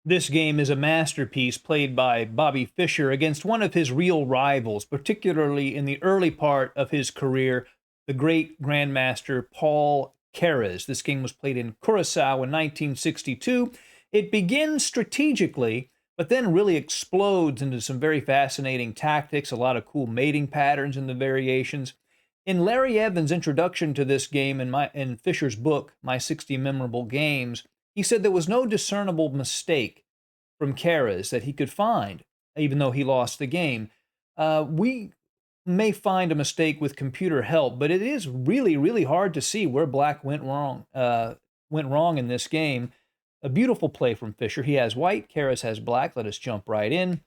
This game is a masterpiece played by Bobby Fischer against one of his real rivals, particularly in the early part of his career, the great Grandmaster Paul Keres. This game was played in Curacao in 1962. It begins strategically, but then really explodes into some very fascinating tactics, a lot of cool mating patterns in the variations. In Larry Evans' introduction to this game in Fischer's book, My 60 Memorable Games, he said there was no discernible mistake from Keres that he could find, even though he lost the game. We may find a mistake with computer help, but it is really, really hard to see where Black went wrong. In this game. A beautiful play from Fischer. He has white, Keres has black. Let us jump right in.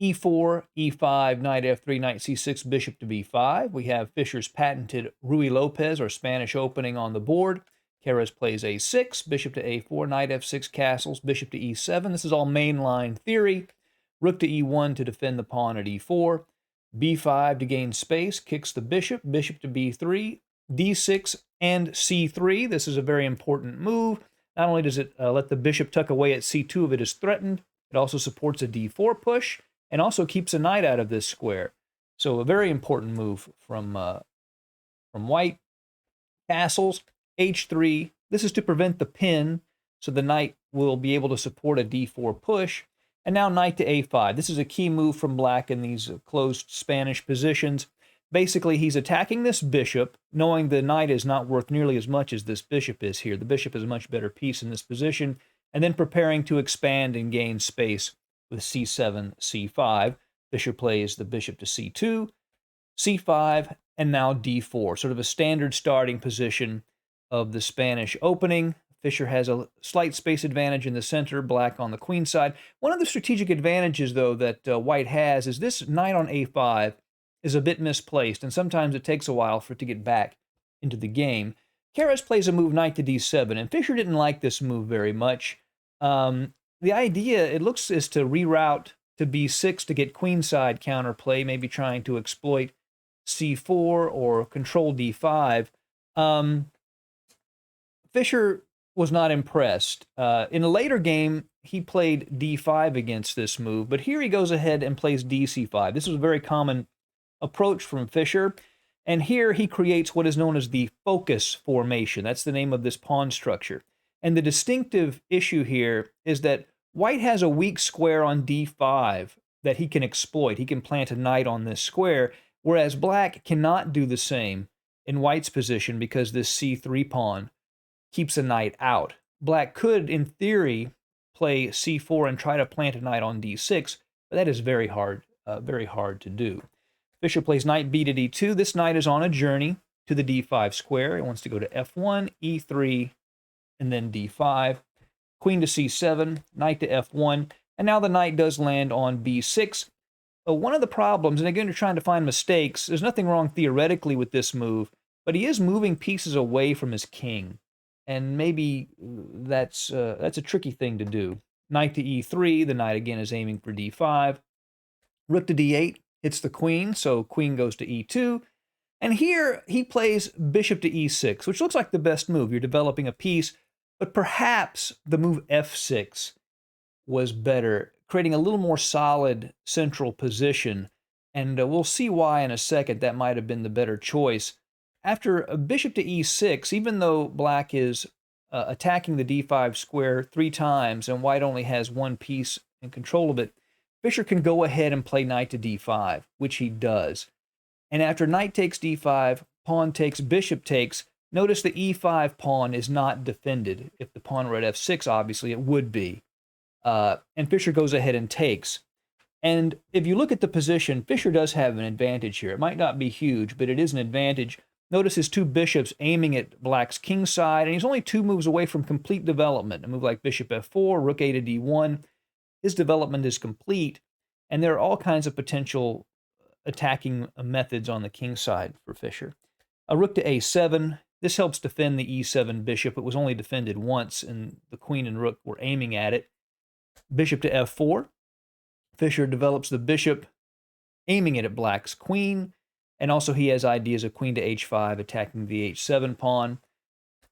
E4, E5, knight F3, knight C6, bishop to B5. We have Fischer's patented Ruy Lopez, or Spanish opening, on the board. Keres plays A6, bishop to A4, knight F6 castles, bishop to E7. This is all mainline theory. Rook to E1 to defend the pawn at E4. B5 to gain space, kicks the bishop, bishop to B3, D6 and C3. This is a very important move. Not only does it let the bishop tuck away at C2 if it is threatened, it also supports a D4 push and also keeps a knight out of this square. So a very important move from white. Castles, H3. This is to prevent the pin, so the knight will be able to support a D4 push. And now knight to A5. This is a key move from Black in these closed Spanish positions. Basically, he's attacking this bishop, knowing the knight is not worth nearly as much as this bishop is here. The bishop is a much better piece in this position, and then preparing to expand and gain space with C7, C5. Fischer plays the bishop to C2, C5, and now D4, sort of a standard starting position of the Spanish opening. Fischer has a slight space advantage in the center, Black on the queen side. One of the strategic advantages, though, that White has is this knight on A5 is a bit misplaced, and sometimes it takes a while for it to get back into the game. Keres plays a move knight to D7, and Fischer didn't like this move very much. The idea, it looks, is to reroute to B6 to get queenside counterplay, maybe trying to exploit C4 or control D5. Fischer was not impressed. In a later game, he played D5 against this move, but here he goes ahead and plays DC5. This is a very common approach from Fischer, and here he creates what is known as the focus formation. That's the name of this pawn structure. And the distinctive issue here is that White has a weak square on D5 that he can exploit. He can plant a knight on this square, whereas Black cannot do the same in White's position because this C3 pawn keeps a knight out. Black could, in theory, play C4 and try to plant a knight on D6, but that is very hard to do. Fischer plays knight B to D2. This knight is on a journey to the D5 square. It wants to go to F1, E3, and then D5. Queen to C7, knight to F1, and now the knight does land on B6. One of the problems, and again, you're trying to find mistakes, there's nothing wrong theoretically with this move, but he is moving pieces away from his king, and maybe that's a tricky thing to do. Knight to E3, the knight again is aiming for D5. Rook to D8 hits the queen, so queen goes to E2. And here he plays bishop to E6, which looks like the best move. You're developing a piece, but perhaps the move F6 was better, creating a little more solid central position. And we'll see why in a second that might have been the better choice. After a bishop to E6, even though Black is attacking the D5 square 3 times and White only has one piece in control of it, Fischer can go ahead and play knight to D5, which he does. And after knight takes D5, pawn takes, bishop takes, notice the E5 pawn is not defended. If the pawn were at F6, obviously it would be. And Fischer goes ahead and takes. And if you look at the position, Fischer does have an advantage here. It might not be huge, but it is an advantage. Notice his 2 bishops aiming at Black's king side, and he's only 2 moves away from complete development. A move like bishop F4, rook A to D1. His development is complete, and there are all kinds of potential attacking methods on the king side for Fischer. A rook to A7. This helps defend the E7 bishop. It was only defended once, and the queen and rook were aiming at it. Bishop to F4. Fischer develops the bishop, aiming it at Black's queen, and also he has ideas of queen to H5, attacking the H7 pawn.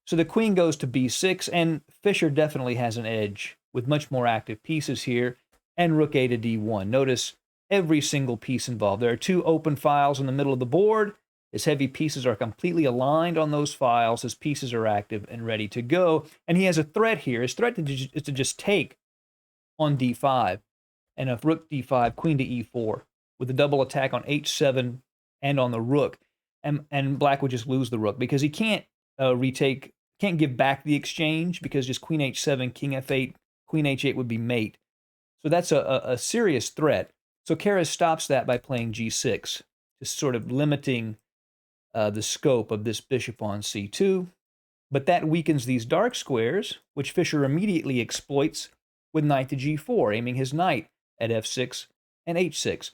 So the queen goes to B6, and Fischer definitely has an edge with much more active pieces here, and rook a to d1. Notice every single piece involved. There are 2 open files in the middle of the board. His heavy pieces are completely aligned on those files. His pieces are active and ready to go. And he has a threat here. His threat is to just take on d5. And if rook d5, queen to e4, with a double attack on h7 and on the rook. And black would just lose the rook because he can't can't give back the exchange because just queen h7, king f8, queen h8 would be mate. So that's a serious threat. So Keres stops that by playing g6, just sort of limiting the scope of this bishop on c2. But that weakens these dark squares, which Fischer immediately exploits with knight to g4, aiming his knight at f6 and h6.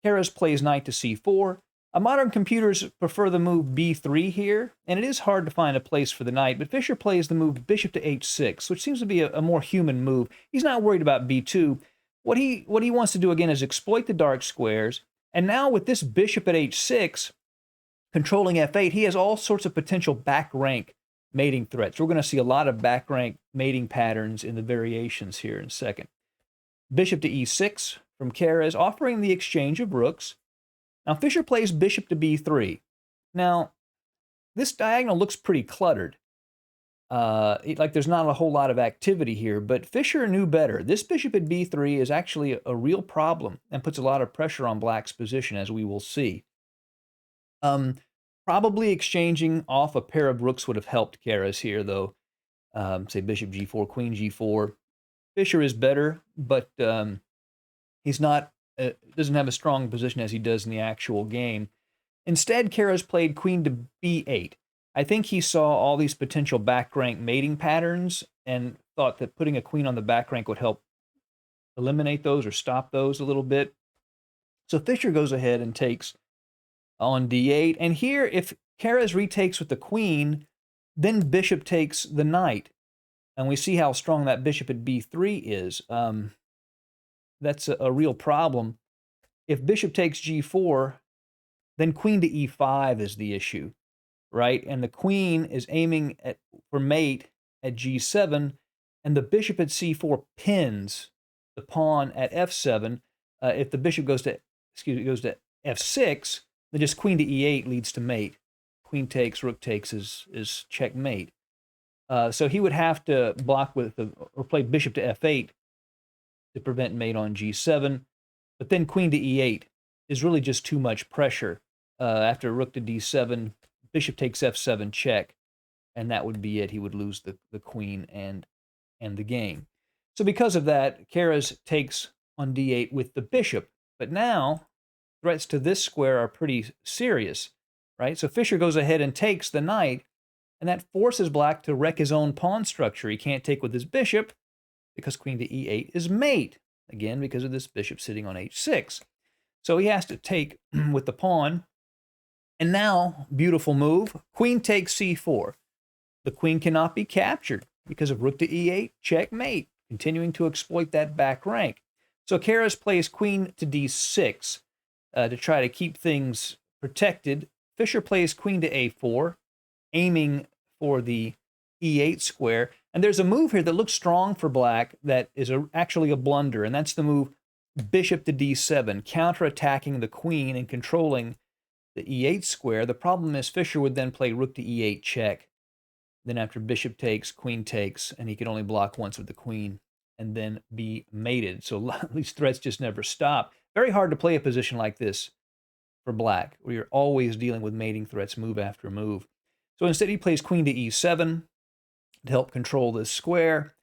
Keres plays knight to c4. Modern computers prefer the move b3 here, and it is hard to find a place for the knight, but Fischer plays the move bishop to h6, which seems to be a more human move. He's not worried about b2. What he wants to do, again, is exploit the dark squares, and now with this bishop at h6, controlling f8, he has all sorts of potential back rank mating threats. We're going to see a lot of back rank mating patterns in the variations here in a second. Bishop to e6 from Keres, offering the exchange of rooks. Now, Fischer plays bishop to b3. Now, this diagonal looks pretty cluttered. Like there's not a whole lot of activity here, but Fischer knew better. This bishop at b3 is actually a real problem and puts a lot of pressure on black's position, as we will see. Probably exchanging off a pair of rooks would have helped Keres here, though. Say bishop g4, queen g4. Fischer is better, but he's not doesn't have a strong position as he does in the actual game. Instead, Keres played queen to b8. I think he saw all these potential back rank mating patterns and thought that putting a queen on the back rank would help eliminate those or stop those a little bit. So Fischer goes ahead and takes on d8. And here, if Keres retakes with the queen, then bishop takes the knight. And we see how strong that bishop at b3 is. That's a real problem. If bishop takes g4, then queen to e5 is the issue, right? And the queen is aiming for mate at g7, and the bishop at c4 pins the pawn at f7. If the bishop goes to f6, then just queen to e8 leads to mate. Queen takes, rook takes is checkmate. So he would have to block or play bishop to f8 to prevent mate on g7. But then queen to e8 is really just too much pressure. After rook to d7, bishop takes f7 check, and that would be it. He would lose the queen and the game. So because of that, Keres takes on d8 with the bishop. But now, threats to this square are pretty serious, right? So Fischer goes ahead and takes the knight, and that forces black to wreck his own pawn structure. He can't take with his bishop because queen to e8 is mate, again, because of this bishop sitting on h6. So he has to take with the pawn. And now, beautiful move, queen takes c4. The queen cannot be captured because of rook to e8, checkmate, continuing to exploit that back rank. So Keres plays queen to d6 to try to keep things protected. Fischer plays queen to a4, aiming for the e8 square. And there's a move here that looks strong for black that is actually a blunder, and that's the move bishop to d7, counterattacking the queen and controlling the e8 square. The problem is Fischer would then play rook to e8 check. Then after bishop takes, queen takes, and he can only block once with the queen and then be mated. So these threats just never stop. Very hard to play a position like this for black, where you're always dealing with mating threats move after move. So instead he plays queen to e7 to help control this square.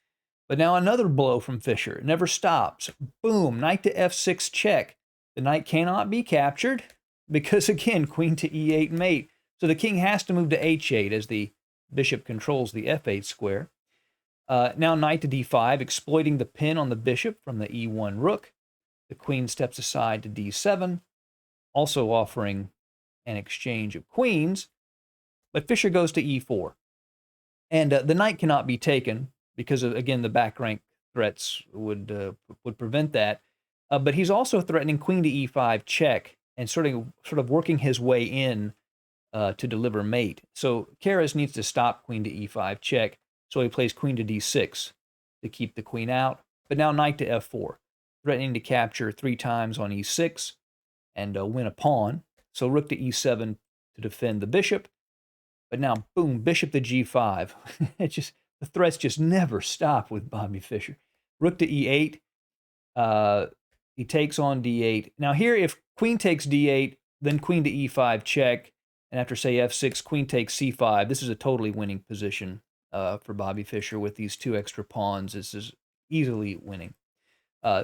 But now another blow from Fischer. It never stops. Boom, knight to f6 check. The knight cannot be captured because, again, queen to e8 mate. So the king has to move to h8 as the bishop controls the f8 square. Now knight to d5, exploiting the pin on the bishop from the e1 rook. The queen steps aside to d7, also offering an exchange of queens. But Fischer goes to e4. And the knight cannot be taken because, again, the back rank threats would prevent that. But he's also threatening queen to e5 check and sort of working his way in to deliver mate. So Keres needs to stop queen to e5 check. So he plays queen to d6 to keep the queen out. But now knight to f4, threatening to capture 3 times on e6 and win a pawn. So rook to e7 to defend the bishop. But now, boom, bishop to g5. The threats just never stop with Bobby Fischer. Rook to e8. He takes on d8. Now here, if queen takes d8, then queen to e5 check, and after, say, f6, queen takes c5. This is a totally winning position for Bobby Fischer with these 2 extra pawns. This is easily winning.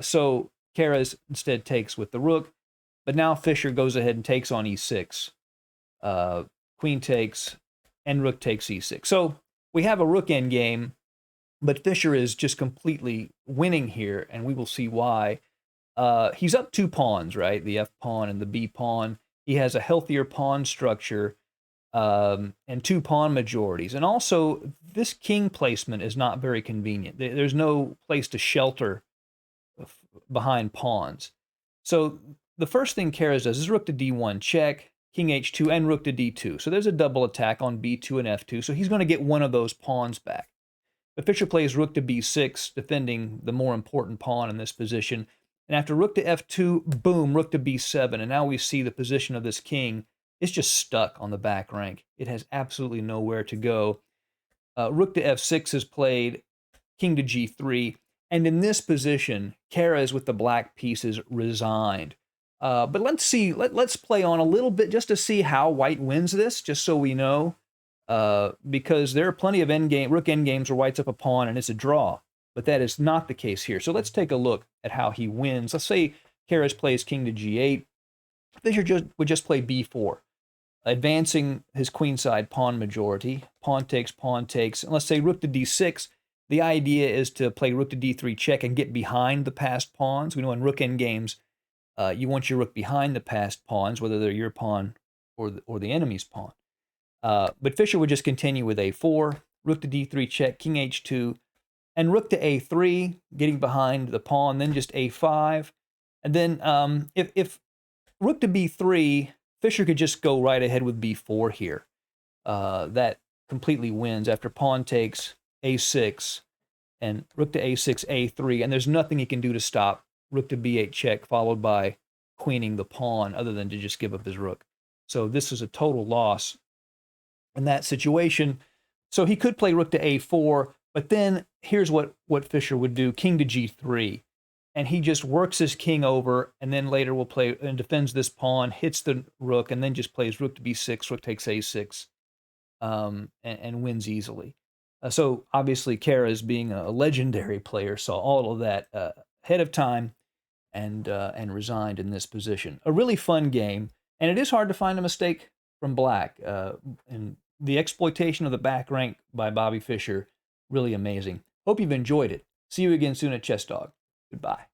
So Keres instead takes with the rook, but now Fischer goes ahead and takes on e6. Queen takes, and rook takes e6. So we have a rook endgame, but Fischer is just completely winning here, and we will see why. He's up 2 pawns, right? The f pawn and the b pawn. He has a healthier pawn structure and 2 pawn majorities. And also, this king placement is not very convenient. There's no place to shelter behind pawns. So the first thing Keres does is rook to d1 check, king h2, and rook to d2. So there's a double attack on b2 and f2. So he's going to get one of those pawns back. But Fischer plays rook to b6, defending the more important pawn in this position. And after rook to f2, boom, rook to b7. And now we see the position of this king is just stuck on the back rank. It has absolutely nowhere to go. Rook to f6 is played, king to g3. And in this position, Keres with the black pieces resigned. But let's see, let's play on a little bit just to see how white wins this, just so we know. Because there are plenty of rook endgames where white's up a pawn and it's a draw. But that is not the case here. So let's take a look at how he wins. Let's say Keres plays king to g8. Fischer would just play b4, advancing his queenside pawn majority. Pawn takes, and let's say rook to d6. The idea is to play rook to d3 check and get behind the passed pawns. We know in rook endgames, you want your rook behind the passed pawns, whether they're your pawn or the enemy's pawn. But Fischer would just continue with a4, rook to d3 check, king h2, and rook to a3, getting behind the pawn, then just a5. And then if rook to b3, Fischer could just go right ahead with b4 here. That completely wins after pawn takes a6, and rook to a6, a3, and there's nothing he can do to stop rook to b8 check, followed by queening the pawn, other than to just give up his rook. So this is a total loss in that situation. So he could play rook to a4, but then here's what Fischer would do, king to g3. And he just works his king over, and then later will play and defends this pawn, hits the rook, and then just plays rook to b6, rook takes a6, and wins easily. So obviously Keres, being a legendary player, saw all of that ahead of time and resigned in this position. A really fun game, and it is hard to find a mistake from black. And the exploitation of the back rank by Bobby Fischer, really amazing. Hope you've enjoyed it. See you again soon at Chess Dog. Goodbye.